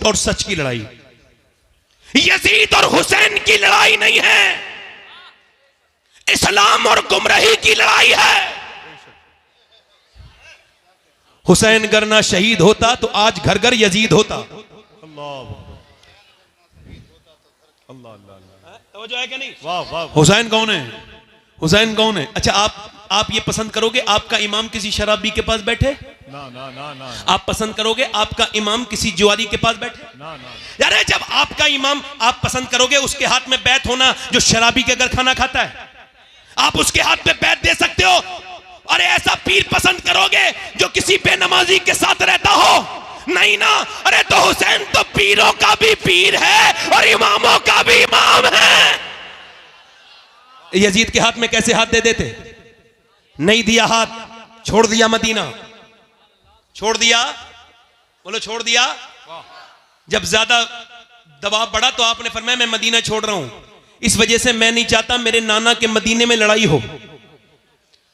और सच की लड़ाई। यजीद और हुसैन की लड़ाई नहीं है, इस्लाम और गुमराही की लड़ाई है। हुसैन गरना शहीद होता तो आज घर घर यजीद होता। तो है कि नहीं? वाह वाह। हुसैन कौन है? हुसैन कौन है? अच्छा, आप ये पसंद करोगे आपका इमाम किसी शराबी के पास बैठे? ना ना ना ना। आप पसंद करोगे आपका इमाम किसी जुआरी के पास बैठे? ना ना। यार जब आपका इमाम, आप पसंद करोगे उसके हाथ में बैत होना जो शराबी के घर खाना खाता है? आप उसके हाथ में बैत दे सकते हो? अरे ऐसा पीर पसंद करोगे जो किसी बेनमाजी के साथ रहता हो? नहीं ना। अरे तो हुसैन तो पीरों का भी पीर है और इमामों का भी इमाम है। यजीद के हाथ में कैसे हाथ दे देते? नहीं दिया हाथ, छोड़ दिया मदीना। छोड़ दिया, बोलो छोड़ दिया। जब ज्यादा दबाव बढ़ा तो आपने फरमाया मैं मदीना छोड़ रहा हूं, इस वजह से मैं नहीं चाहता मेरे नाना के मदीने में लड़ाई हो।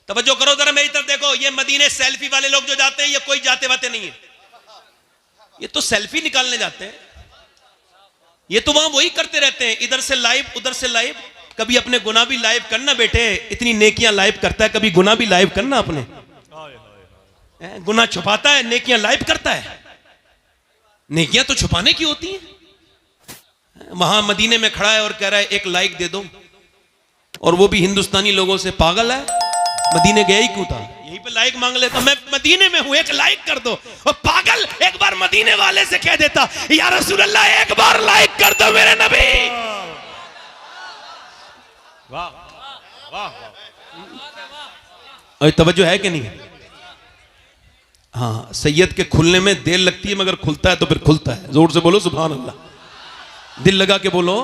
तवज्जो करो जरा मेरी तरफ देखो, ये मदीने सेल्फी वाले लोग जो जाते हैं ये कोई जाते वाते नहीं है, ये तो सेल्फी निकालने जाते हैं। ये तो वहां वही करते रहते हैं, इधर से लाइव उधर से लाइव। कभी अपने गुनाह भी लाइव करना बेटे, इतनी नेकियां लाइव करता है, कभी गुनाह भी लाइव करना। अपने गुनाह छुपाता है, नेकियां लाइव करता है। नेकियां तो छुपाने की होती हैं। वहां मदीने में खड़ा है और कह रहा है एक लाइक दे दो, और वो भी हिंदुस्तानी लोगों से पागल है। मदीने गया ही क्यों था? यहीं पे लाइक मांग लेता, मैं मदीने में हूं एक लाइक कर दो। और पागल एक बार मदीने वाले से कह देता या रसूल अल्लाह एक बार लाइक कर दो मेरे नबी। वाह वाह। और तवज्जो है कि नहीं? हाँ, सैयद के खुलने में देर लगती है मगर खुलता है तो फिर खुलता है। जोर से बोलो सुभान अल्लाह, दिल लगा के बोलो।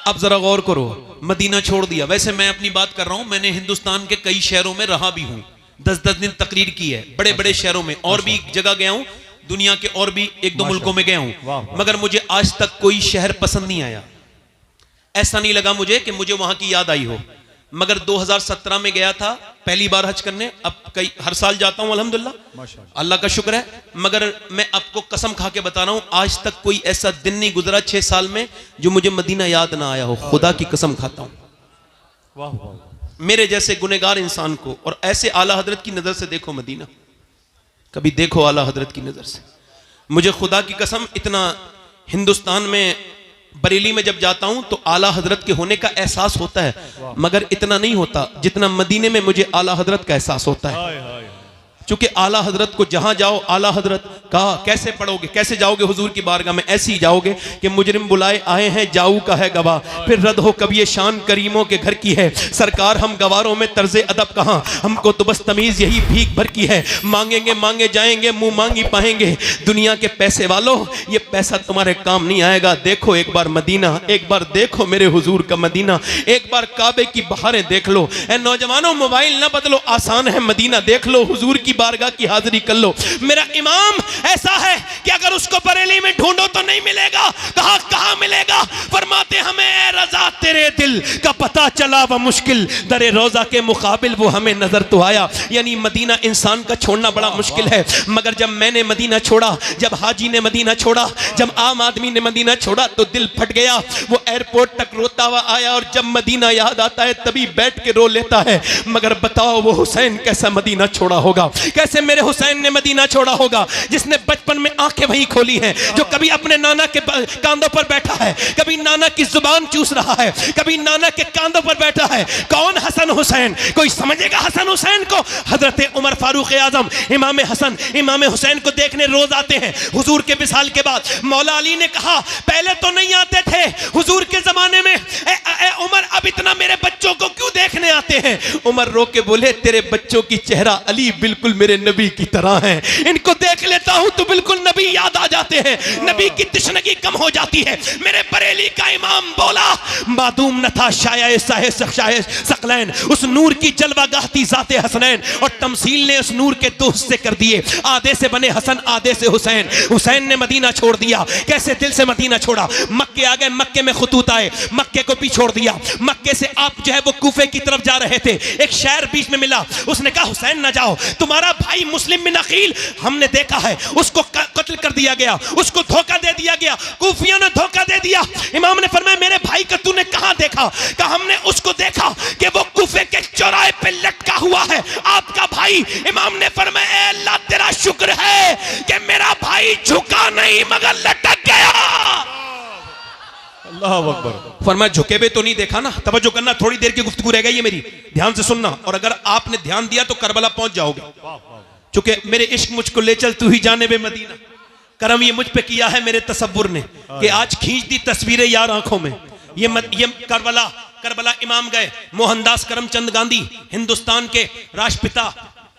अब जरा गौर करो, मदीना छोड़ दिया। वैसे मैं अपनी बात कर रहा हूं, मैंने हिंदुस्तान के कई शहरों में रहा भी हूं, 10-10 दिन तकरीर की है, बड़े बड़े शहरों में, और भी जगह गया हूं, दुनिया के और भी 1-2 मुल्कों में गया हूं, मगर मुझे आज तक कोई शहर पसंद नहीं आया। ऐसा नहीं लगा मुझे कि मुझे वहां की याद आई हो। मगर 2017 में गया था पहली बार हज करने, अब हर साल जाता हूं अल्हम्दुलिल्लाह, अल्लाह का शुक्र है। मगर मैं आपको कसम खा के बता रहा हूं, आज तक कोई ऐसा दिन नहीं गुजरा 6 साल में जो मुझे मदीना याद ना आया हो। खुदा की कसम खाता हूं। मेरे जैसे गुनहगार इंसान को, और ऐसे आला हजरत की नजर से देखो मदीना, कभी देखो आला हजरत की नजर से। मुझे खुदा की कसम इतना हिंदुस्तान में बरेली में जब जाता हूं तो आला हजरत के होने का एहसास होता है, मगर इतना नहीं होता जितना मदीने में मुझे आला हजरत का एहसास होता है। चूंकि आला हजरत को जहां जाओ, आला हजरत कहा कैसे पढ़ोगे, कैसे जाओगे हुजूर की बारगाह में? ऐसे ही जाओगे कि मुजरिम बुलाए आए हैं, जाऊ का है गवाह, फिर रद हो कभी ये शान करीमों के घर की है। सरकार हम गवारों में तर्ज अदब कहाँ, हमको तो बस तमीज यही भीख भर की है। मांगेंगे मांगे जाएंगे, मुंह मांगी पाएंगे। दुनिया के पैसे वालों, ये पैसा तुम्हारे काम नहीं आएगा। देखो एक बार मदीना, एक बार देखो मेरे हुजूर का मदीना, एक बार काबे की बहारें देख लो। ए नौजवानों, मोबाइल ना बदलो, आसान है, मदीना देख लो, हुजूर की बारगाह की हाजिरी कर लो। मेरा इमाम ऐसा है कि अगर उसको बरेली में ढूंढो तो नहीं मिलेगा। कहां मिलेगा? फरमाते हमें ए रजा तेरे दिल का पता चला व मुश्किल दरे रोजा के मुकाबिल वो हमें नजर तो आया। यानी मदीना इंसान का छोड़ना बड़ा मुश्किल है, मगर जब मैंने मदीना छोड़ा, जब हाजी ने मदीना छोड़ा, जब आम आदमी ने मदीना छोड़ा तो दिल फट गया। वो एयरपोर्ट तक रोता हुआ आया, और जब मदीना याद आता है तभी बैठ के रो लेता है। मगर बताओ वो हुसैन कैसा मदीना छोड़ा होगा, कैसे मेरे हुसैन ने मदीना छोड़ा होगा, जिसने बचपन में आंखें वहीं खोली हैं, जो कभी अपने नाना के कांधों पर बैठा है, कभी नाना की जुबान चूस रहा है, कभी नाना के कांधों पर बैठा है। कौन? हसन हुसैन। कोई समझेगा हसन हुसैन को? हजरत उमर फारूक आजम इमाम हसन इमाम हुसैन को देखने रोज आते हैं हुजूर के विसाल के बाद। मौला अली ने कहा पहले तो नहीं आते थे हुजूर के जमाने में, उमर अब इतना मेरे बच्चों को क्यों देखने आते हैं? उमर रो के बोले तेरे बच्चों की चेहरा अली बिल्कुल मेरे नबी की तरह है, इनको देख लेता हूं तो बिल्कुल नबी याद आ जाते हैं, नबी की तशनगी कम हो जाती है। मेरे बरेली का इमाम बोला मादूम न था शाये सकलैन, उस नूर की जलवा गाहती जाते हसनैन, और तमसील ने उस नूर के दो हिस्से कर दिए, आधे से बने हसन आधे से हुसैन। हुसैन ने मदीना छोड़ दिया। कैसे दिल से मदीना छोड़ा? मक्के आ गए, मक्के में खतूत आए, मक्के को भी छोड़ दिया। मक्के से आप जो है वो कूफे की तरफ जा रहे थे, एक शहर बीच में मिला, उसने कहा हुसैन ना जाओ, तुम्हारा भाई मुस्लिम बिन अकील, हमने देखा देखा है, उसको कत्ल कर दिया गया, उसको धोखा दे दिया गया, कूफियों ने धोखा दे दिया। इमाम ने फरमाया मेरे भाई को तूने कहां देखा? कहा हमने उसको देखा कि वो कूफे के चौराहे पे लटका हुआ है, आपका भाई। इमाम ने फरमाया ए अल्लाह तेरा शुक्र है कि मेरा भाई झुका नहीं मगर लटक गया। अल्लाह अकबर। फरमाया झुके हुए तो नहीं देखा ना। तवज्जो करना, थोड़ी देर की गुफ्तगू रह गई है मेरी, ध्यान से सुनना, और अगर आपने ध्यान दिया तो करबला पहुंच जाओगे। चूंकि मेरे इश्क मुझको ले चल तू ही जाने बे मदीना, करम ये मुझ पे किया है मेरे तसव्वुर ने कि आज खींच दी तस्वीरें यार आंखों में। ये करबला इमाम गए, मोहनदास करमचंद गांधी हिंदुस्तान के राष्ट्रपिता,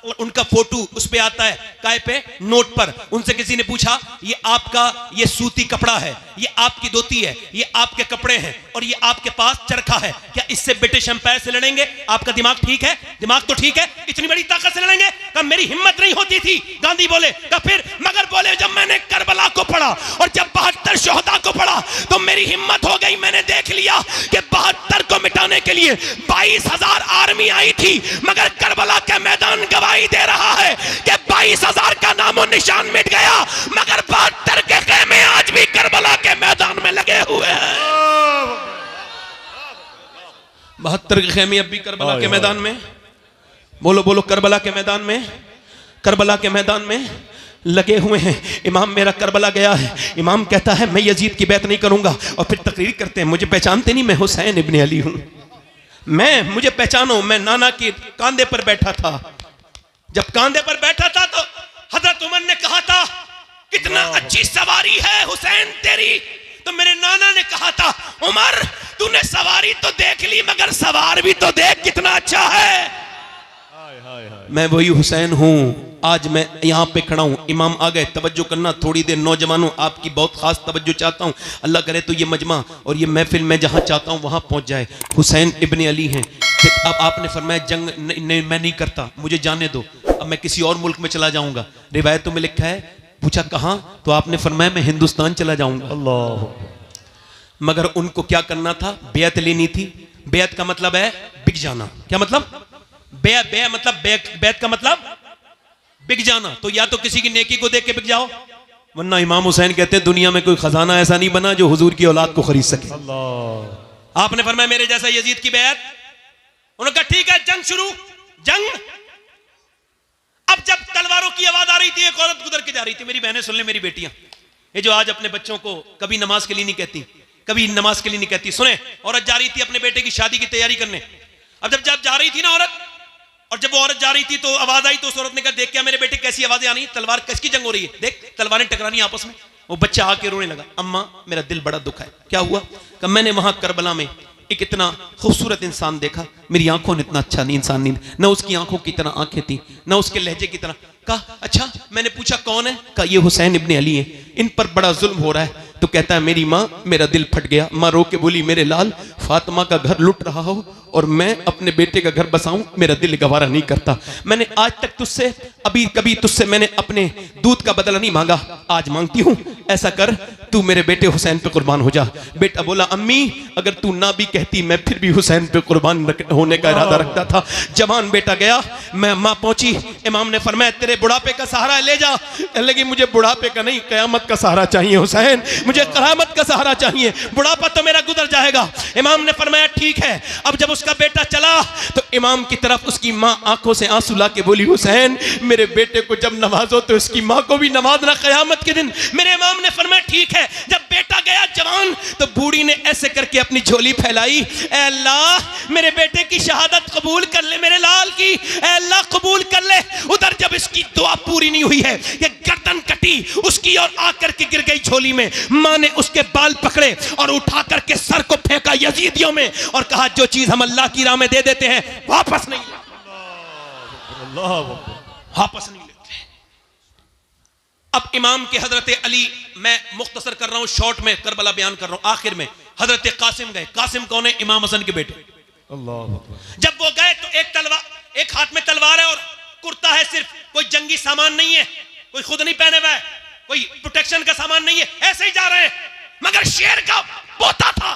और उनका फोटो उस पे आता है काय पे, नोट पर। उनसे किसी ने पूछा ये आपका ये सूती कपड़ा है, ये आपकी धोती है, ये आपके कपड़े हैं, और ये आपके पास चरखा है, क्या इससे ब्रिटिश एम्पायर से लड़ेंगे? आपका दिमाग ठीक है? दिमाग तो ठीक है, इतनी बड़ी ताकत से लड़ेंगे? कहा मेरी हिम्मत नहीं होती थी। गांधी बोले, कहा फिर? मगर बोले जब मैंने करबला को पढ़ा और जब 72 शोहदा को पढ़ा तो मेरी हिम्मत हो गई। मैंने देख लिया कि 72 को मिटाने के लिए 22,000 आर्मी आई थी, मगर करबला के मैदान गवाही दे रहा है कि 22,000 का नामो निशान मिट गया, मगर 72 के खेमे आज भी करबला के मैदान में लगे हुए हैं। 72 के खेमे अब भी करबला के मैदान में, बोलो बोलो, करबला के मैदान में, करबला के मैदान में लगे हुए हैं। इमाम मेरा करबला गया है, इमाम कहता है मैं यजीद की बैत नहीं करूंगा, और फिर तकरीर करते हैं मुझे पहचानते नहीं, मैं हुसैन इब्ने अली हूं, मुझे पहचानो, मैं नाना के कांधे पर बैठा था। जब कांधे पर बैठा था तो हजरत उमर ने कहा था कितना अच्छी सवारी है हुसैन तेरी, तो मेरे नाना ने कहा था उमर तूने सवारी तो देख ली मगर सवार भी तो देख कितना अच्छा है। मैं वही हुसैन हूं, आज मैं यहां पे खड़ा हूं। इमाम आ गए, तवज्जो करना थोड़ी देर, नौजवानों आपकी बहुत खास तवज्जो चाहता हूं, अल्लाह करे तो ये मजमा और ये महफिल मैं जहां चाहता हूं वहां पहुंच जाए। हुसैन इब्ने अली हैं। अब आपने फरमाया जंग मैं नहीं करता, मुझे जाने दो, अब मैं किसी और मुल्क में चला जाऊंगा। रिवायतों में लिखा है, पूछा कहां, तो आपने फरमाया मैं हिंदुस्तान चला जाऊंगा। अल्लाह। मगर उनको क्या करना था? बेअत लेनी थी। बेअत का मतलब है बिक जाना। क्या मतलब? बैत का मतलब बिक जाना। तो या तो किसी की नेकी को देख के बिक जाओ, वरना इमाम हुसैन कहते हैं दुनिया में कोई खजाना ऐसा नहीं बना जो हुजूर की औलाद को खरीद सके। आपने फरमाया मेरे जैसा यजीद की बैत। उन्होंने कहा ठीक है जंग शुरू। जंग। अब जब तलवारों की आवाज आ रही थी, एक औरत गुजर के जा रही थी। मेरी बहनें सुन ले, मेरी बेटियां, ये जो आज अपने बच्चों को कभी नमाज के लिए नहीं कहती, कभी नमाज के लिए नहीं कहती, सुने, औरत जा रही थी अपने बेटे की शादी की तैयारी करने। अब जब जा रही थी ना औरत, और जब वो औरत जा रही थी तो आवाज आई, तो उस औरत ने कहा देख क्या मेरे बेटे कैसी आवाजें आ रही, तलवार किसकी जंग हो रही है, देख तलवारें टकरानी आपस में। वो बच्चा आके रोने लगा, अम्मा मेरा दिल बड़ा दुख है। क्या हुआ? कि मैंने वहां करबला में एक इतना खूबसूरत इंसान देखा, मेरी आंखों ने इतना अच्छा नहीं इंसान नहीं, न उसकी आंखों की तरह आंखें थी, न उसके लहजे की तरह। कहा अच्छा, मैंने पूछा कौन है? कहा ये हुसैन इब्ने अली है, इन पर बड़ा जुल्म हो रहा है। तो कहता है मेरी माँ, मेरा दिल फट गया। माँ रो के बोली मेरे लाल, फातिमा का घर लुट रहा हो और मैं अपने बेटे का घर बसाऊं, मेरा दिल गवारा नहीं करता। मैंने आज तक तुझसे कभी तुझसे मैंने अपने दूध का बदला नहीं मांगा, आज मांगती हूं, ऐसा कर तू मेरे बेटे हुसैन पे कुर्बान हो जा। बेटा बोला अम्मी अगर तू ना भी कहती मैं फिर भी हुसैन पे कुर्बान होने का इरादा रखता था। जवान बेटा गया, मैं माँ पहुंची, इमाम ने फरमाया तेरे बुढ़ापे का सहारा ले जा। लगी मुझे बुढ़ापे का नहीं, कयामत का सहारा चाहिए हुसैन, मुझे कयामत का सहारा चाहिए, बुढ़ापा तो मेरा गुजर जाएगा। इमाम ने फरमाया ठीक है। अब जब उसका बेटा चला तो इमाम की तरफ उसकी माँ आंखों से आंसू ला के बोली हुसैन मेरे बेटे को जब नवाजो तो उसकी माँ को भी नवाजना कयामत के दिन। मेरे इमाम ने फरमाया ठीक है। जब बेटा गया जवान तो बूढ़ी ने ऐसे करके अपनी झोली फैलाई, ऐ अल्लाह मेरे बेटे की शहादत कबूल कर ले, मेरे लाल की ऐ अल्लाह कबूल कर ले। उधर जब इसकी दुआ पूरी नहीं हुई है, ये गर्दन कटी उसकी और आकर के गिर गई झोली में। माँ ने उसके बाल पकड़े और उठा करके सर को फेंका यजीदियों में और कहा जो चीज हम अल्लाह की राह में दे देते हैं वापस नहीं लेते, वापस नहीं लेते। अब इमाम के हजरत अली, मैं मुख्तसर कर रहा हूं, शॉर्ट में करबला बयान कर रहा हूं, आखिर में हजरत कासिम गए। कासिम कौन है? इमाम हसन के बेटे। जब वो गए तो एक हाथ में तलवार है और कुर्ता है, सिर्फ कोई जंगी सामान नहीं है, कोई खुद नहीं पहने हुआ है, कोई प्रोटेक्शन का सामान नहीं है, ऐसे ही जा रहे हैं। मगर शेर का पोता था,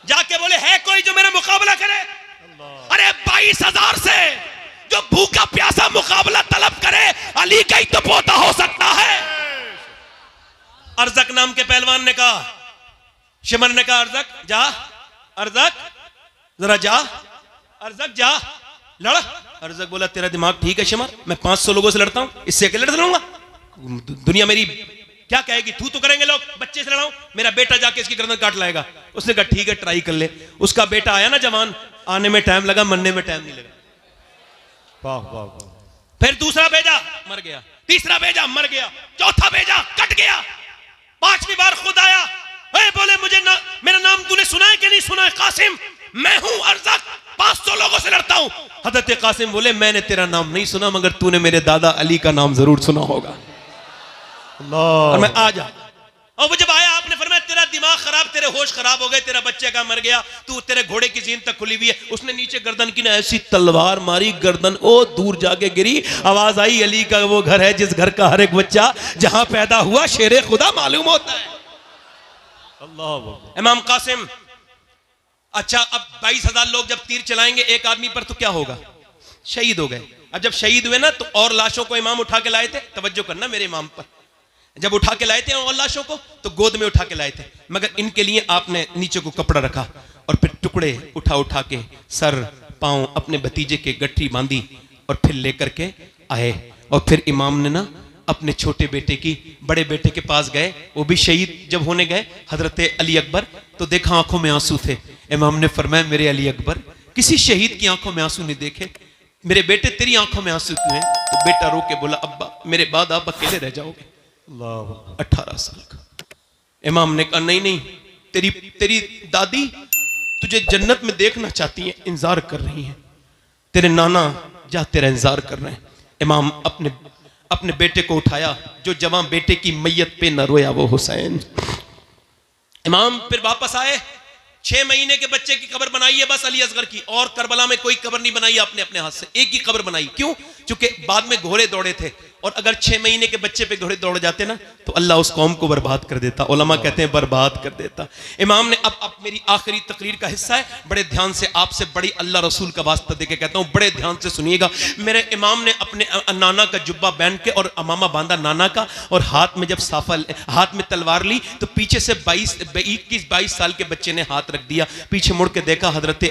जाके बोले है कोई जो मेरा मुकाबला करे? अरे 22,000 से जो भूखा प्यासा मुकाबला तलब करे अली का ही तो पोता हो सकता है। अर्जक नाम के पहलवान ने कहा, शिमर ने कहा अर्जक जा, अर्जक जरा जा, अर्जक जा लड़। अर्जक बोला तेरा दिमाग ठीक है शिमर, मैं 500 लोगों से लड़ता हूं, इससे अकेले लड़ लड़ूंगा? दुनिया मेरी क्या कहेगी, तू तो करेंगे लोग, बच्चे से लड़ाऊं, मेरा बेटा जाके इसकी गर्दन काट लाएगा। उसने कहा ठीक है ट्राई कर ले। उसका बेटा आया ना जवान, आने में टाइम लगा, मरने में टाइम नहीं लगा। वाह वाह वाह। फिर दूसरा भेजा, मर गया, तीसरा भेजा, मर गया, चौथा भेजा, कट गया, 5वीं बार खुद आया, बोले मुझे ना, मेरा नाम तूने सुना है कि नहीं सुना है? कासिम, मैं हूं अर्जक, 500 लोगों से लड़ता हूं। हजरत कासिम बोले मैंने तेरा नाम नहीं सुना, मगर तूने मेरे दादा अली का नाम जरूर सुना होगा। और मैं आ जा, और वो जब आया आपने फरमाया तेरा दिमाग खराब, तेरे होश खराब हो गए, तेरा बच्चे का मर गया, तू तेरे घोड़े की जीन तक खुली हुई है। उसने नीचे गर्दन की ना ऐसी तलवार मारी, गर्दन ओ दूर जाके गिरी। आवाज आई अली का वो घर है जिस घर का हर एक बच्चा जहां पैदा हुआ शेरे खुदा मालूम होता है। अल्लाह। इमाम कासिम, अच्छा अब 22,000 लोग जब तीर चलाएंगे एक आदमी पर तो क्या होगा? शहीद हो गए। अब जब शहीद हुए ना तो और लाशों को इमाम उठा के लाए थे, तवज्जो करना मेरे इमाम पर, जब उठा के लाए थे और लाशों को तो गोद में उठा के लाए थे, मगर इनके लिए आपने नीचे को कपड़ा रखा और फिर टुकड़े उठा उठा के सर पांव अपने भतीजे के गठरी बांधी और फिर लेकर के आए। और फिर इमाम ने ना अपने छोटे बेटे की, बड़े बेटे के पास गए, वो भी शहीद जब होने गए, हजरत अली अकबर, तो देखा आंखों में आंसू थे। इमाम ने फरमाया मेरे अली अकबर, किसी शहीद की आंखों में आंसू नहीं देखे, मेरे बेटे तेरी आंखों में आंसू क्यों हैं? तो बेटा रो के बोला अब्बा मेरे बाद आप अकेले रह जाओगे। 18 साल का। इमाम ने कहा नहीं नहीं, तेरी दादी तुझे जन्नत में देखना चाहती है, इंतजार कर रही है, तेरे नाना जा तेरा इंतजार कर रहे हैं। इमाम अपने बेटे को उठाया, जो जवान बेटे की मैयत पे न रोया वो हुसैन। इमाम फिर वापस आए, 6 महीने के बच्चे की कब्र बनाई है बस अली असगर की, और करबला में कोई कब्र नहीं बनाई आपने अपने हाथ से, एक ही कब्र बनाई। क्यों? क्योंकि बाद में घोड़े दौड़े थे, और अगर 6 महीने के बच्चे पे घोड़े दौड़ जाते ना तो अल्लाह उस कौम को बर्बाद कर देता, उलमा कहते हैं बर्बाद कर देता। इमाम ने अब मेरी आखिरी तकरीर का हिस्सा है, बड़े ध्यान से आपसे बड़ी अल्लाह रसूल का वास्ता देके कहता हूं, बड़े ध्यान से सुनिएगा। मेरे इमाम ने अपने नाना का जुब्बा पहन के और अमामा बांधा नाना का, और हाथ में जब साफा, हाथ में तलवार ली तो पीछे से 21-22 साल के बच्चे ने हाथ रख दिया, पीछे मुड़ के देखा हजरत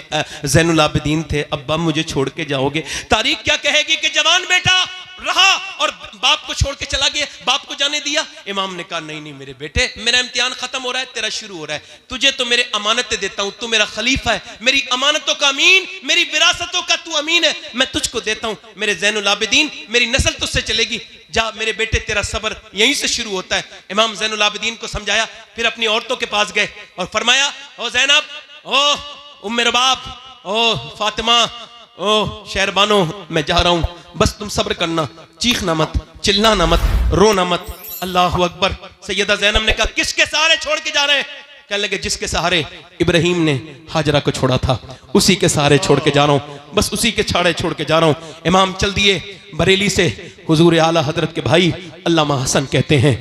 ज़ैनुल आबिदीन थे। अब्बा मुझे छोड़ के जाओगे? तारीख क्या कहेगी कि जवान बेटा रहा और बाप को छोड़ के चला गया, बाप को जाने दिया। इमाम ने कहा नहीं नहीं मेरे बेटे, मेरा इम्तिहान खत्म हो रहा है, तेरा शुरू हो रहा है, तुझे तो मेरे अमानतें देता हूं, तू मेरा खलीफा है, मेरी अमानतों का अमीन, मेरी विरासतों का तू अमीन है, मैं तुझको देता हूं मेरे ज़ैनुल आबिदीन, मेरी नस्ल तुझसे चलेगी, जा मेरे बेटे तेरा सब्र यहीं से शुरू होता है। इमाम ज़ैनुल आबिदीन को समझाया, फिर अपनी औरतों के पास गए और फरमाया ओ ज़ैनब, ओ उम्मे रबाब, ओ फातिमा, ओ शहरबानो, मैं जा रहा हूं, बस तुम सब्र करना, चीखना मत, चिल्लाना मत, रोना मत। अल्लाहु अकबर। सैयदा ज़ैनब ने कहा किसके सहारे छोड़ के जा रहे हैं? कहने लगे जिसके सहारे इब्राहिम ने हाजरा को छोड़ा था, उसी के सहारे छोड़ के जा रहा हूं, बस उसी के छाड़े छोड़ के जा रहा हूं। इमाम चल दिए बरेली से, हुजूर आला हजरत के भाई अल्लामा हसन कहते हैं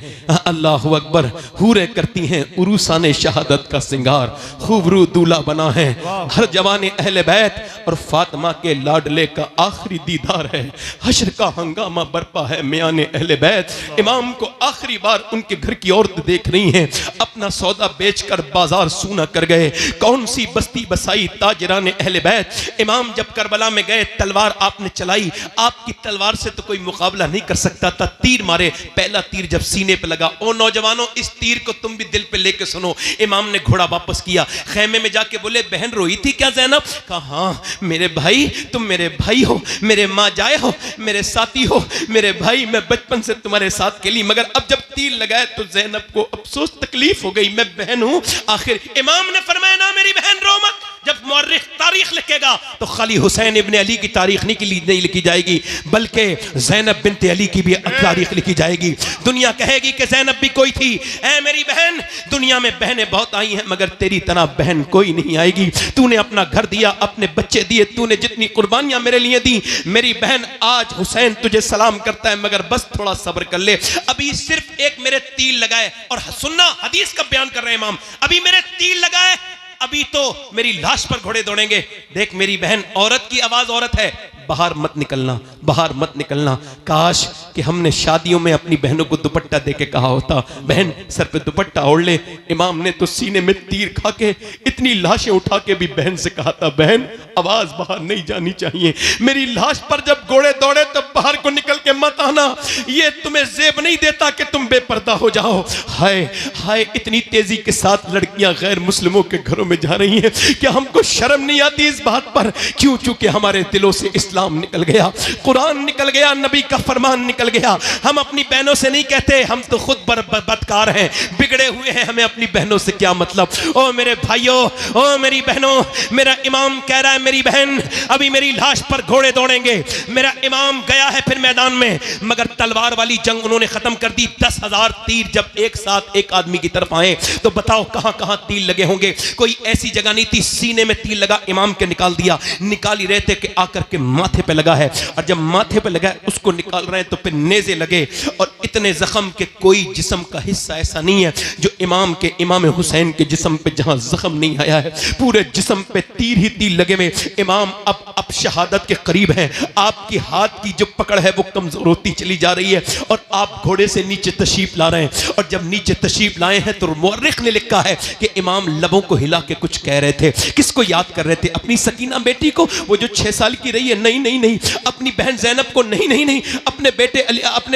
अल्लाहु अकबर, हूरे करती हैं उरूसाने शहादत का सिंगार, खूबरू दूल्हा बना है हर जवान अहले बैत, और फातिमा के लाडले का आखिरी दीदार है, हश्र का हंगामा बरपा है मियाने अहले बैत। इमाम को आखिरी बार उनके घर की औरत देख रही हैं, अपना सौदा बेचकर बाजार सूना कर गए, कौन सी बस्ती बसाई ताजराने अहले बैत। इमाम जब करबला में गए, तलवार आपने चलाई, आपकी तलवार से तो कोई मुकाबला नहीं कर सकता था, तीर मारे, पहला तीर जब सीने पे लगा, ओ नौजवानों इस तीर को तुम भी दिल पे लेके सुनो। इमाम ने घोड़ा वापस किया, खेमे में जाके बोले बहन रोई थी क्या ज़ैनब? कहा हाँ मेरे भाई, तुम मेरे भाई हो, मेरे माँ जाए हो, मेरे साथी हो, मेरे भाई, मैं बचपन से तुम्हारे साथ खेली, मगर अब जब तीर लगाए तो ज़ैनब को अफसोस तकलीफ हो गई, मैं बहन हूं। आखिर इमाम ने फरमाया ना मेरी बहन रो मत, जब मुअर्रिख तारीख लिखेगा तो खाली हुसैन इब्ने अली की तारीख नहीं लिखी जाएगी, बल्कि ज़ैनब बिनते अली की भी तारीख लिखी जाएगी। दुनिया कहेगी कि ज़ैनब भी कोई थी। ऐ मेरी बहन, दुनिया में बहनें बहुत आई हैं, मगर तेरी तरह बहन कोई नहीं आएगी। तूने अपना घर दिया, अपने बच्चे दिए, तूने जितनी कुर्बानियां मेरे लिए दी, मेरी बहन आज हुसैन तुझे सलाम करता है, मगर बस थोड़ा सब्र कर ले। अभी सिर्फ एक मेरे तीर लगाए, और सुनना हदीस का बयान कर रहे हैं इमाम, अभी मेरे तीर लगाए, अभी तो मेरी लाश पर घोड़े दौड़ेंगे। देख मेरी बहन, औरत की आवाज औरत है, बाहर मत निकलना, बाहर मत निकलना। काश कि हमने शादियों में अपनी बहनों को दुपट्टा दे के कहा होता, बहन सर पे दुपट्टा ओढ़ ले। इमाम ने तो सीने में तीर खा के इतनी लाशें उठा के भी बहन से कहा था, बहन आवाज बाहर नहीं जानी चाहिए, मेरी लाश पर जब घोड़े दौड़े तब बाहर को निकल के मत आना, ये तुम्हें जेब नहीं देता कि तुम बेपर्दा हो जाओ। हाय हाय, इतनी तेजी के साथ लड़कियां गैर मुस्लिमों के घरों में जा रही हैं, क्या हमको शर्म नहीं आती इस बात पर? क्यों? चूंकि हमारे दिलों से इस्लाम निकल गया, कुरान निकल गया, नबी का फरमान निकल गया। हम अपनी बहनों से नहीं कहते हम तो खुद बदकार हैं, बिगड़े हुए हैं, हमें अपनी बहनों से क्या मतलब। ओ मेरे भाइयों, ओ मेरी बहनों, मेरा इमाम कह रहा है मेरी बहन अभी मेरी लाश पर घोड़े दौड़ेंगे। मेरा इमाम गया है फिर मैदान में, मगर तलवार वाली जंग उन्होंने खत्म कर दी। 10,000 तीर जब एक साथ एक आदमी की तरफ आए तो बताओ कहां कहां तीर लगे होंगे? कोई ऐसी जगह नहीं थी, सीने में तीर लगा, इमाम के निकाल दिया। निकाल ही रहे थे कि आकर के माथे पे लगा है, और जब माथे पे लगा उसको निकाल रहे हैं तो फिर नेज़े लगे, और इतने जख्म के कोई जिस्म का हिस्सा ऐसा नहीं है जो इमाम हुसैन के जिस्म पे जहां जख्म नहीं आया है, पूरे जिस्म पे तीर ही तीर लगे हुए। इमाम अब शहादत के करीब हैं, आपकी हाथ की जो पकड़ है वो कमजोर होती चली जा रही है, और आप घोड़े से नीचे तशरीफ ला रहे हैं। और जब नीचे तशरीफ लाए हैं तो मुअर्रिख ने लिखा है कि इमाम लबों को हिला के कुछ कह रहे थे। किसको याद कर रहे थे? अपनी सकीना बेटी को, वो जो 6 साल की रही है? नहीं नहीं नहीं। अपनी बहन ज़ैनब को? नहीं नहीं नहीं। अपने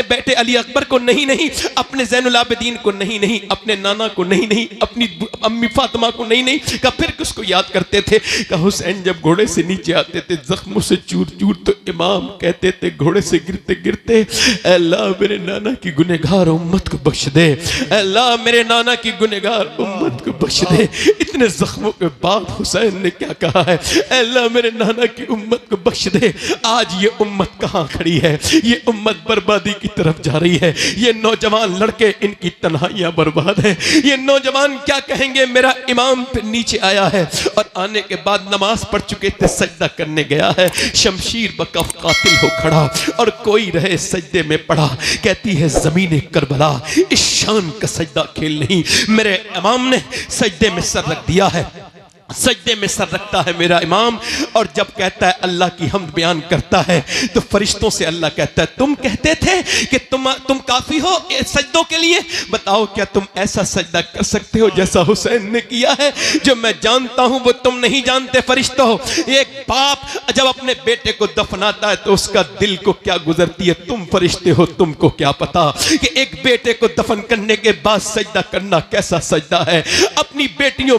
बेटे अली अकबर को? नहीं नहीं। अपने ज़ैनुल आबिदीन को? नहीं नहीं। अपने नाना को? नहीं नहीं। अपनी अम्मी फातिमा को? नहीं नहीं। का फिर किसको याद करते थे? का हुसैन जब घोड़े से नीचे आते थे जख्मों से चूर चूर, तो इमाम कहते थे घोड़े से गिरते गिरते, अल्लाह मेरे नाना की गुनहगार उम्मत को बख्श दे, अल्लाह मेरे नाना की गुनहगार उम्मत को बख्श दे। इतने जख्मों के बाद हुसैन ने क्या कहा है? अल्लाह मेरे नाना की उम्मत को बख्श दे। आज ये उम्मत कहाँ खड़ी है? ये उम्मत बर्बादी की तरफ जा रही है। ये नौजवान लड़के, इनकी तन्हाइयां बर्बाद है। ये नौजवान क्या कहेंगे? मेरा इमाम फिर नीचे आया है, और आने के बाद नमाज पढ़ चुके थे, सजदा करने गया है, शमशीर बकफ कातिल हो खड़ा, और कोई रहे सजदे में पड़ा। कहती है ज़मीन करबला इस शान का सजदा खेल नहीं। मेरे इमाम ने सजदे में सर रख दिया है, सजदे में सर रखता है मेरा इमाम, और जब कहता है अल्लाह की हम्द बयान करता है तो फरिश्तों से अल्लाह कहता है तुम कहते थे कि तुम काफी हो सजदों के लिए, बताओ क्या तुम ऐसा सजदा कर सकते हो जैसा हुसैन ने किया है? जो मैं जानता हूं वो तुम नहीं जानते फरिश्तों। एक बाप जब अपने बेटे को दफनाता है तो उसका दिल को क्या गुजरती है, तुम फरिश्ते हो, तुमको क्या पता कि एक बेटे को दफन करने के बाद सजदा करना कैसा सजदा है। अपनी बेटियों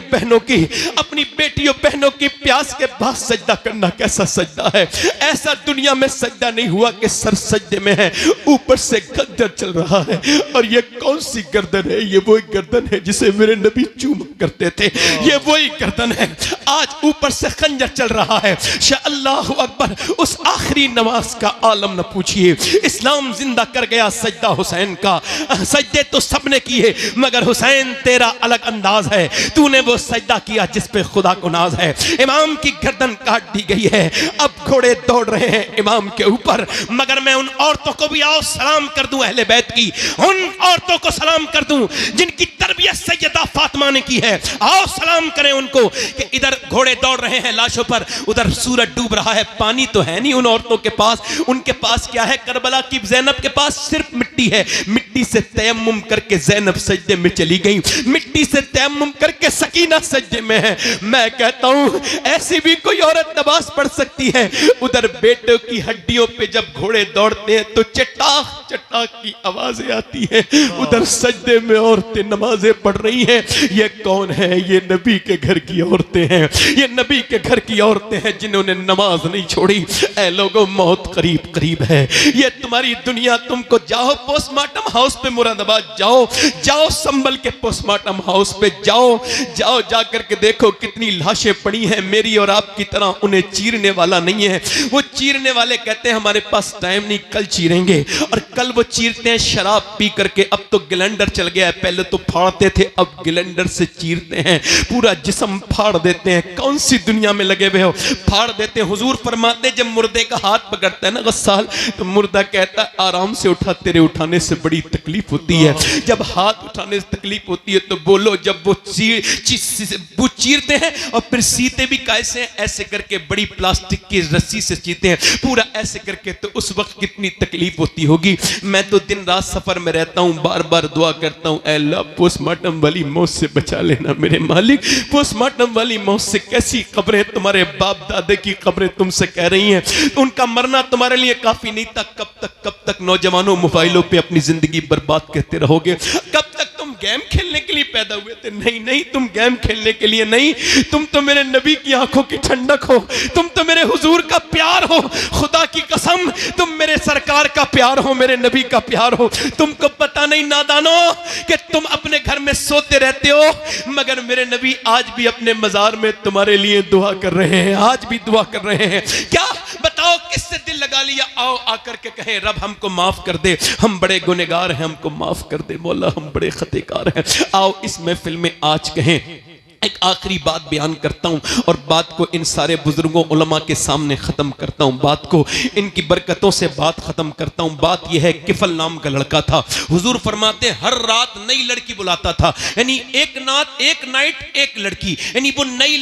बहनों की प्यास के बाद सजदा करना कैसा सजदा है। ऐसा दुनिया में सजदा नहीं हुआ कि सर सजदे में है, ऊपर से खंजर चल रहा है। और ये कौन सी गर्दन है? ये वही गर्दन है जिसे मेरे नबी चूमा करते थे, ये वही गर्दन है। आज ऊपर से खंजर चल रहा है। अल्लाहु अकबर। उस आखिरी नमाज का आलम न पूछिए। इस्लाम जिंदा कर गया सजदा हुसैन का। सजदे तो सबने किए मगर हुसैन तेरा अलग अंदाज है, तूने वो सजदा किया जिस पे खुदा को नाज है। इमाम की गर्दन काट दी गई है, अब घोड़े दौड़ रहे हैं इमाम के ऊपर। मगर मैं उन औरतों को भी आओ सलाम कर दूं, अहले बैत की उन औरतों को सलाम कर दूं जिनकी तरबियत सैयदा फातिमा ने की है। आओ सलाम करें उनको कि इधर घोड़े दौड़ रहे हैं लाशों पर, उधर सूरज डूब रहा है, पानी तो है नहीं उन औरतों के पास। उनके पास क्या है? करबला की ज़ैनब के पास सिर्फ मिट्टी है। मिट्टी से तयम्मुम करके ज़ैनब सजदे में चली गई, मिट्टी से तयम्मुम करके सकीना सजदे में है। मैं कहता हूं ऐसी भी कोई औरत नमाज पढ़ सकती है। उधर बेटों की हड्डियों पे जब घोड़े दौड़ते हैं तो चटाक चटाक की आवाजें आती हैं, उधर सजदे में औरतें नमाजें पढ़ रही हैं। ये कौन है? ये नबी के घर की औरतें हैं, ये नबी के घर की औरतें हैं जिन्होंने नमाज नहीं छोड़ी। ऐ लोगों, मौत करीब करीब है। ये तुम्हारी दुनिया, तुमको जाओ पोस्टमार्टम हाउस पे मुरादाबाद जाओ संभल के पोस्टमार्टम हाउस पे जाओ जाकर के देखो कितनी लाशें पड़ी हैं। मेरी और आपकी तरह उन्हें चीरने वाला नहीं है। वो चीरने वाले कहते हैं हमारे पास टाइम नहीं, कल चीरेंगे। और कल वो चीरते हैं शराब पी करके। अब तो ग्लेंडर चल गया है, पहले तो फाड़ते थे, अब ग्लेंडर से चीरते हैं, पूरा जिस्म फाड़ देते फरमाते हैं कौन सी दुनिया में लगे हुए हो, फाड़ देते हैं। हुजूर फरमाते हैं जब मुर्दे का हाथ पकड़ता है ना गस्साल, तो मुर्दा कहता है आराम से उठा, तेरे उठाने से बड़ी तकलीफ होती है। जब हाथ उठाने से तकलीफ होती है तो बोलो, जब वो चीरते हैं और फिर सीते भी कैसे, ऐसे करके बड़ी प्लास्टिक की रस्सी से सीते हैं पूरा ऐसे करके, तो उस वक्त कितनी तकलीफ होती होगी। मैं तो दिन रात सफर में रहता हूँ, बार बार दुआ करता हूँ, ऐ अल्लाह पोस्टमार्टम वाली मौत से बचा लेना मेरे मालिक। पोस्टमार्टम वाली मौत से, कैसी कब्रें तुम्हारे बाप दादे की कब्रें तुमसे कह रही हैं, उनका मरना तुम्हारे लिए काफी नहीं था। कब तक नौजवानों मोबाइलों पे अपनी जिंदगी बर्बाद करते रहोगे? कब तक तुम गेम खेलने के लिए पैदा हुए थे? नहीं, तुम गेम खेलने के लिए नहीं, तुम तो मेरे नबी की आंखों की ठंडक हो, तुम तो मेरे हुजूर का प्यार हो। खुदा की कसम, तुम मेरे सरकार का प्यार हो, मेरे नबी का प्यार हो। तुमको पता नहीं नादानो कि तुम अपने घर में सोते रहते हो, मगर मेरे नबी आज भी अपने मजार में तुम्हारे लिए दुआ कर रहे हैं, आज भी दुआ कर रहे हैं। क्या बताओ किससे दिल लगा लिया? आओ आकर के कहें रब हमको माफ कर दे, हम बड़े गुनहगार हैं, हमको माफ कर दे मौला, हम बड़े खतेकार हैं। आओ इस महफिल में आज कहें। एक आखिरी बात बयान करता हूं और बात को इन सारे बुजुर्गों उलमा के सामने खत्म करता हूं, बात को इनकी बरकतों से बात खत्म करता हूं। बात यह है, किफल नाम का लड़का था, हुजूर फरमाते हर रात नई लड़की बुलाता था, यानी एक नाइट एक लड़की, यानी वो नई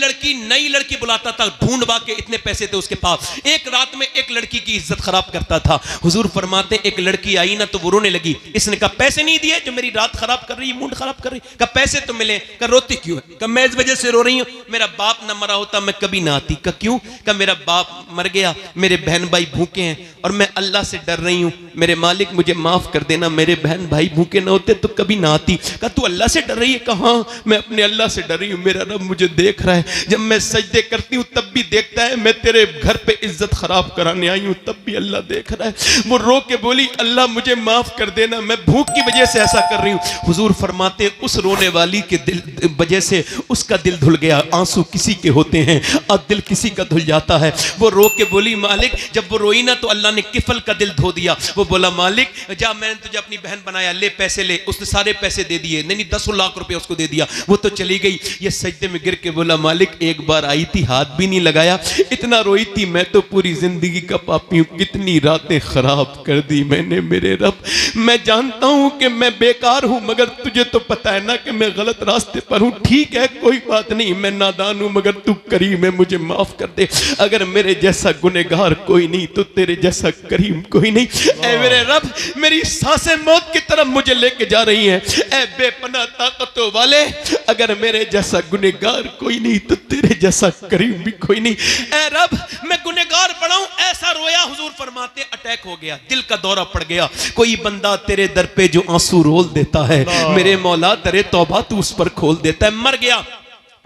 लड़की बुलाता था, ढूंढवा के, इतने पैसे थे उसके पास, एक रात में एक लड़की की इज्जत खराब करता था। हुजूर फरमाते एक लड़की आई ना तो वो रोने लगी, इसने कहा पैसे नहीं दिए जो मेरी रात खराब कर रही है, मूड खराब कर रही, कहा पैसे तो मिले, कहा रोती क्यों है, कहा मैं इस वजह से रो रही हूं, मेरा बाप ना मरा होता मैं कभी ना आती। का क्यों? का मेरा बाप मर गया, मेरे बहन भाई भूखे हैं और मैं अल्लाह से डर रही हूं, मेरे मालिक मुझे माफ कर देना, मेरे बहन भाई भूखे ना होते तो कभी ना आती। का तू अल्लाह से डर रही है? कहा मैं अपने अल्लाह से डर रही हूं, मेरा रब मुझे देख रहा है, जब मैं सजदे करती हूं तब भी देखता है, मैं तेरे घर पे इज्जत खराब कराने आई हूं तब भी अल्लाह देख रहा है। वो रो के बोली अल्लाह मुझे माफ कर देना, मैं भूख की वजह से ऐसा कर रही हूं। हुजूर फरमाते उस रोने वाली के दिल वजह से उसका दिल धुल गया। आंसू किसी के होते हैं और दिल किसी का धुल जाता है। वो रो के बोली मालिक, जब वो रोई ना तो अल्लाह ने किफल का दिल धो दिया। वो बोला मालिक जा, मैंने तुझे अपनी बहन बनाया, ले पैसे ले। उसने सारे पैसे दे दिए, नहीं 10 लाख रुपए उसको दे दिया, वो तो चली गई। ये सजदे में गिर के बोला मालिक एक बार आई थी, हाथ भी नहीं लगाया, इतना रोई थी, मैं तो पूरी जिंदगी का पापी हूं, कितनी रातें खराब कर दी मैंने मेरे रब। मैं जानता हूं कि मैं बेकार हूं, मगर तुझे तो पता है ना कि मैं गलत रास्ते पर हूं। ठीक है कोई बात नहीं, मैं नादान हूं, मगर तू करीम है, मुझे माफ कर दे। अगर मेरे जैसा गुनहगार कोई नहीं तो तेरे जैसा करीम कोई नहीं। ऐ मेरे रब, मेरी सांसें मौत की तरफ मुझे लेके जा रही हैं। ऐ बेपनाह ताकतों वाले, अगर मेरे जैसा गुनहगार कोई नहीं तो तेरे जैसा करीम भी कोई नहीं। ऐ रब, मैं गुनहगार पड़ा हूं, ऐसा रोया। हुजूर फरमाते अटैक हो गया, दिल का दौरा पड़ गया। कोई बंदा तेरे दर पे जो आंसू रोल देता है, मेरे मौला तेरे तौबा तू उस पर खोल देता है। मर गया,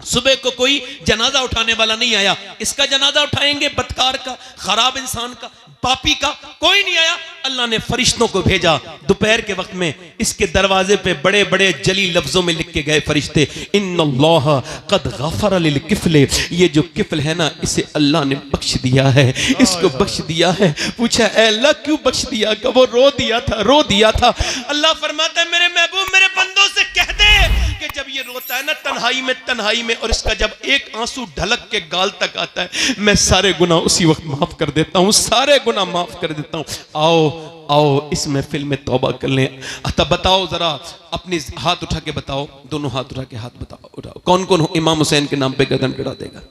सुबह को कोई जनाजा उठाने वाला नहीं आया। इसका जनाजा उठाएंगे, बदकार का, खराब इंसान का, पापी का, कोई नहीं आया। अल्लाह ने फरिश्तों को भेजा। दोपहर के वक्त में इसके दरवाजे पे बड़े बड़े जली लफ्जों में लिख के गए फरिश्ते, इन्नल्लाह कद गफर लिल किफले, ये जो किफल है ना इसे अल्लाह ने बख्श दिया है, इसको बख्श दिया है। पूछा ऐ अल्लाह क्यों बख्श दिया? का वो रो दिया था। अल्लाह फरमाता है मेरे महबूब मेरे बंदों से कह दे कि जब ये रोता है ना तन्हाई में और इसका जब एक आंसू ढलक के गाल तक आता है, मैं सारे गुनाह उसी वक्त माफ कर देता हूं, सारे गुनाह माफ कर देता हूं। आओ इस महफिल में तौबा कर लें। तब बताओ जरा, अपने हाथ उठा के बताओ, दोनों हाथ उठा के हाथ बताओ, उठाओ, कौन कौन इमाम हुसैन के नाम पे गर्दन गिरा देगा?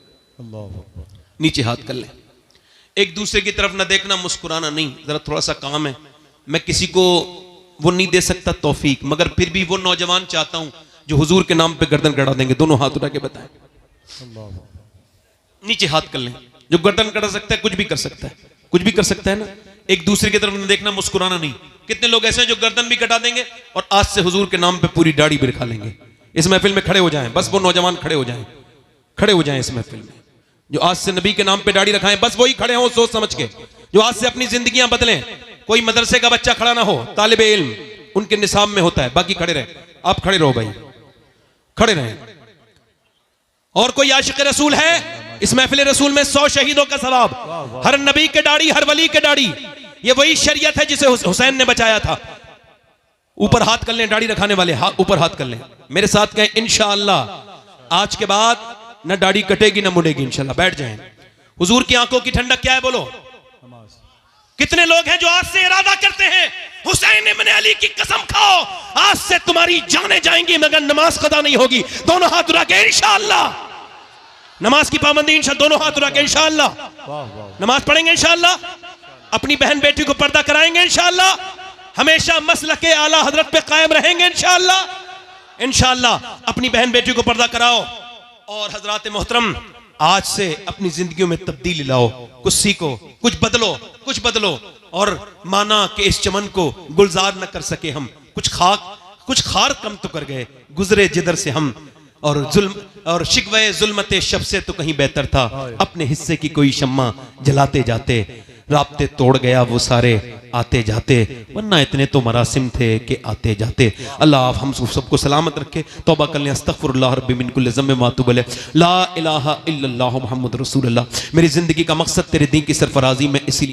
नीचे हाथ कर लें। एक दूसरे की तरफ ना देखना, मुस्कुराना नहीं, जरा थोड़ा सा काम है। मैं किसी को वो नहीं दे सकता तौफीक, मगर फिर भी वो नौजवान चाहता हूं जो हुजूर के नाम पे गर्दन गड़ा देंगे। दोनों हाथ उठा के बताएं, नीचे हाथ कर लें। जो गर्दन गड़ा सकता है कुछ भी कर सकता है, कुछ भी कर सकता है ना। एक दूसरे की तरफ देखना, मुस्कुराना नहीं। कितने लोग ऐसे हैं जो गर्दन भी कटा देंगे और आज से हुजूर के नाम पे पूरी दाढ़ी भी रखा लेंगे। इस महफिल में खड़े हो जाएं, बस वो नौजवान खड़े हो जाएं इस महफिल में, जो आज से नबी के नाम पे दाढ़ी रखाएं, बस वही खड़े हो सोच समझ के, जो आज से अपनी जिंदगियां बदलें। कोई मदरसे का बच्चा खड़ा ना हो, तालिबे इल्म उनके निसाब में होता है, बाकी खड़े रहे। आप खड़े रहो भाई, खड़े रहें। और कोई आशिक रसूल है इस महफिल रसूल में 100 शहीदों का सवाब, हर नबी के दाढ़ी, हर वली के दाढ़ी। ये वही शरीयत है जिसे हुसैन ने बचाया था। ऊपर हाथ कर लें, दाढ़ी रखाने वाले ऊपर हाथ कर लें, मेरे साथ कहें इंशाअल्लाह आज के बाद ना दाढ़ी कटेगी ना मुड़ेगी इंशाल्लाह। बैठ जाएं। हुजूर की आंखों की ठंडक क्या है बोलो? नमाज। कितने लोग हैं जो आज से इरादा करते हैं हुसैन इब्न अली की कसम खाओ आज से तुम्हारी जानें जाएंगी मगर नमाज कदा नहीं होगी। दोनों हाथ उठा के इंशाअल्लाह नमाज की पाबंदी इंशाअल्लाह, दोनों हाथ उठा के इंशाअल्लाह वाह वाह नमाज पढ़ेंगे इंशाअल्लाह, अपनी बहन बेटी को पर्दा कराएंगे इंशाअल्लाह, हमेशा मसलक के आला हजरत पे कायम रहेंगे इंशाअल्लाह। इंशाअल्लाह अपनी बहन बेटी को पर्दा कराओ और हजरात मोहतरम आज से अपनी जिंदगियों में तब्दीली लाओ, कुछ सीखो, कुछ बदलो और माना कि इस चमन को गुलजार न कर सके हम, कुछ खार कम तो कर गए, गुजरे जिधर से हम और जुल्म और शिकवे जुल्मते शब से तो कहीं बेहतर था अपने हिस्से की कोई शम्मा जलाते जाते, राब्ते तोड़ गया वो सारे आते जाते, वरना इतने तो मरासिम थे कि आते जाते। अल्लाह आप हम सबको सलामत रखे। तौबा कर लें। अस्तगफिरुल्लाह रब्बी मिन कुल्लि ज़म्बिन व अतूबु इलैह। ला इलाहा इल्लल्लाह मुहम्मद रसूलुल्लाह। मेरी जिंदगी का मकसद तेरे दीन की सरफराजी में इसीलिए